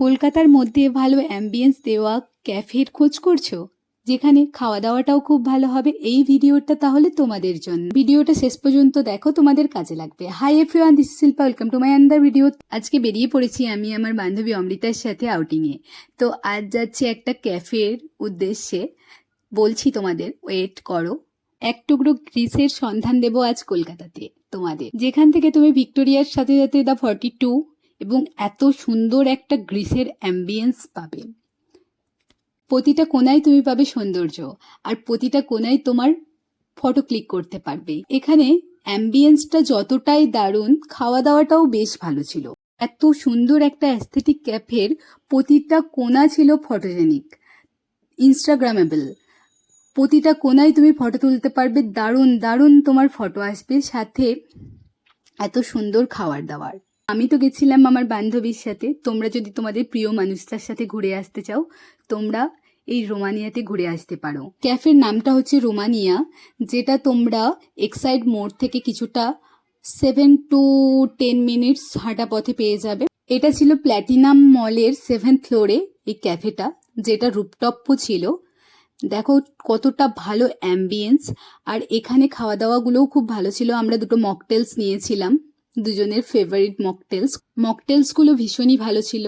কলকাতার মধ্যে ভালো অ্যাম্বিয়েন্স দেওয়া ক্যাফের খোঁজ করছো, যেখানে খাওয়া দাওয়াটাও খুব ভালো হবে? এই ভিডিওটা তাহলে তোমাদের জন্য। ভিডিওটা শেষ পর্যন্ত দেখো, তোমাদের কাজে লাগবে। Hi everyone, this is Shilpa, welcome to my আন্দার ভিডিও। আজকে বেরিয়ে পড়েছি আমি আমার বান্ধবী অমৃতার সাথে আউটিংয়ে। তো আজ যাচ্ছি একটা ক্যাফের উদ্দেশ্যে। বলছি তোমাদের, ওয়েট করো। এক টুকরো গ্রিসের সন্ধান দেবো আজ কলকাতাতে তোমাদের, যেখান থেকে তুমি ভিক্টোরিয়ার সাথে সাথে দ্য 42 এবং এত সুন্দর একটা গ্রিসের অ্যাম্বিয়েন্স পাবে। প্রতিটা কোনায় তুমি পাবে সৌন্দর্য, আর প্রতিটা কোনায় তোমার ফটো ক্লিক করতে পারবে। এখানে অ্যাম্বিয়েন্সটা যতটাই দারুণ, খাওয়া দাওয়াটাও বেশ ভালো ছিল। এত সুন্দর একটা অ্যাস্থেটিক ক্যাফের প্রতিটা কোনা ছিল ফটোজেনিক, ইনস্টাগ্রামেবল। প্রতিটা কোনায় তুমি ফটো তুলতে পারবে, দারুণ দারুণ তোমার ফটো আসবে, সাথে এত সুন্দর খাবার দাবার। আমি তো গেছিলাম আমার বান্ধবীর সাথে। তোমরা যদি তোমাদের প্রিয় মানুষটার সাথে ঘুরে আসতে চাও, তোমরা এই রোমানিয়াতে ঘুরে আসতে পারো। ক্যাফের নামটা হচ্ছে রোমানিয়া, যেটা তোমরা এক্সাইড মোড় থেকে কিছুটা 7 to 10 মিনিটস হাঁটা পথে পেয়ে যাবে। এটা ছিল প্ল্যাটিনাম মলের 7th ফ্লোরে এই ক্যাফেটা, যেটা রুপটপও ছিল। দেখো কতটা ভালো অ্যাম্বিয়েন্স, আর এখানে খাওয়া দাওয়াগুলোও খুব ভালো ছিল। আমরা দুটো মকটেলস নিয়েছিলাম, দুজনের ফেভারিট মকটেলসগুলো ভীষণই ভালো ছিল।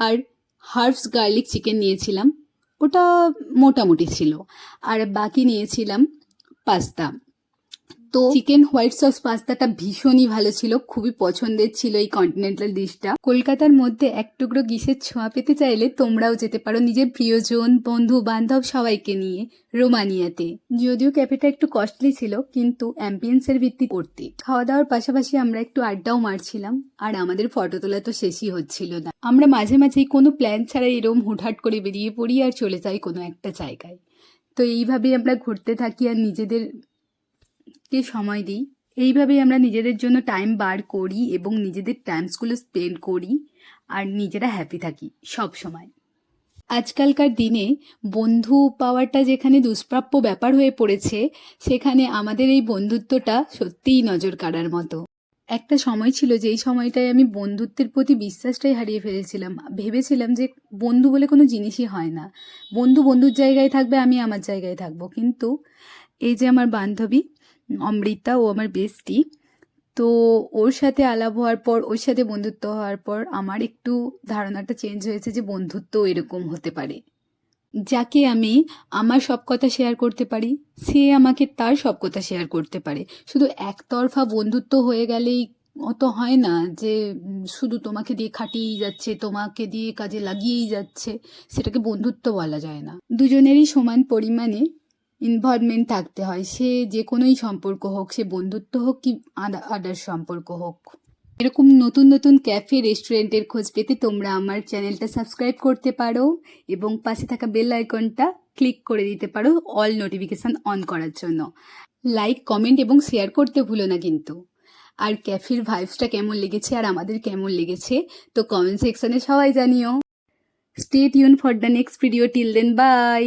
আর হার্বস গার্লিক চিকেন নিয়েছিলাম, ওটা মোটামুটি ছিল। আর বাকি নিয়েছিলাম পাস্তা। তো চিকেন হোয়াইট সস পাস্তাটা ভীষণই ভালো ছিল, খুবই পছন্দের ছিল এই কন্টিনেন্টাল ডিশটা। কলকাতার মধ্যে এক টুকরো গ্রিসের ছোঁয়া পেতে চাইলে তোমরাও যেতে পারো নিজের প্রিয়জন, বন্ধু বান্ধব সবাইকে নিয়ে রোমানিয়াতে। যদিও ক্যাফেটা একটু কস্টলি ছিল, কিন্তু অ্যাম্বিয়েন্সের ভিত্তি করতে খাওয়া দাওয়ার পাশাপাশি আমরা একটু আড্ডাও মারছিলাম, আর আমাদের ফটো তোলা তো শেষই হচ্ছিল না। আমরা মাঝে মাঝেই কোনো প্ল্যান ছাড়া এরকম হুটহাট করে বেরিয়ে পড়ি আর চলে যাই কোনো একটা জায়গায়। তো এইভাবেই আমরা ঘুরতে থাকি আর নিজেদেরকে সময় দিই। এইভাবেই আমরা নিজেদের জন্য টাইম বার করি এবং নিজেদের টাইমসগুলো স্পেন্ড করি, আর নিজেরা হ্যাপি থাকি সব সময়। আজকালকার দিনে বন্ধু পাওয়াটা যেখানে দুষ্প্রাপ্য ব্যাপার হয়ে পড়েছে, সেখানে আমাদের এই বন্ধুত্বটা সত্যিই নজর কাড়ার মতো। একটা সময় ছিল যেই সময়টায় আমি বন্ধুত্বের প্রতি বিশ্বাসটাই হারিয়ে ফেলেছিলাম। ভেবেছিলাম যে বন্ধু বলে কোনো জিনিসই হয় না, বন্ধু বন্ধুর জায়গায় থাকবে, আমি আমার জায়গায় থাকবো। কিন্তু এই যে আমার বান্ধবী অমৃতা, ও আমার বেস্টি, তো ওর সাথে আলাপ হওয়ার পর, ওর সাথে বন্ধুত্ব হওয়ার পর আমার একটু ধারণাটা চেঞ্জ হয়েছে যে বন্ধুত্ব এরকম হতে পারে। যাকে আমি আমার সব কথা শেয়ার করতে পারি, সে আমাকে তার সব কথা শেয়ার করতে পারে। শুধু একতরফা বন্ধুত্ব হয়ে গেলেই অত হয় না যে শুধু তোমাকে দিয়ে খাটিয়েই যাচ্ছে, তোমাকে দিয়ে কাজে লাগিয়েই যাচ্ছে, সেটাকে বন্ধুত্ব বলা যায় না। দুজনেরই সমান পরিমাণে ইনভলভমেন্ট থাকতে হয়, সে যে কোনোই সম্পর্ক হোক, সে বন্ধুত্ব হোক কি আদার সম্পর্ক হোক। এরকম নতুন নতুন ক্যাফে রেস্টুরেন্টের খোঁজ পেতে তোমরা আমার চ্যানেলটা সাবস্ক্রাইব করতে পারো এবং পাশে থাকা বেল আইকনটা ক্লিক করে দিতে পারো অল নোটিফিকেশান অন করার জন্য। লাইক, কমেন্ট এবং শেয়ার করতে ভুলো না কিন্তু। আর ক্যাফের ভাইবসটা কেমন লেগেছে আর আমাদের কেমন লেগেছে, তো কমেন্ট সেকশনে সবাই জানিও। Stay tune for the next video. Till then, by.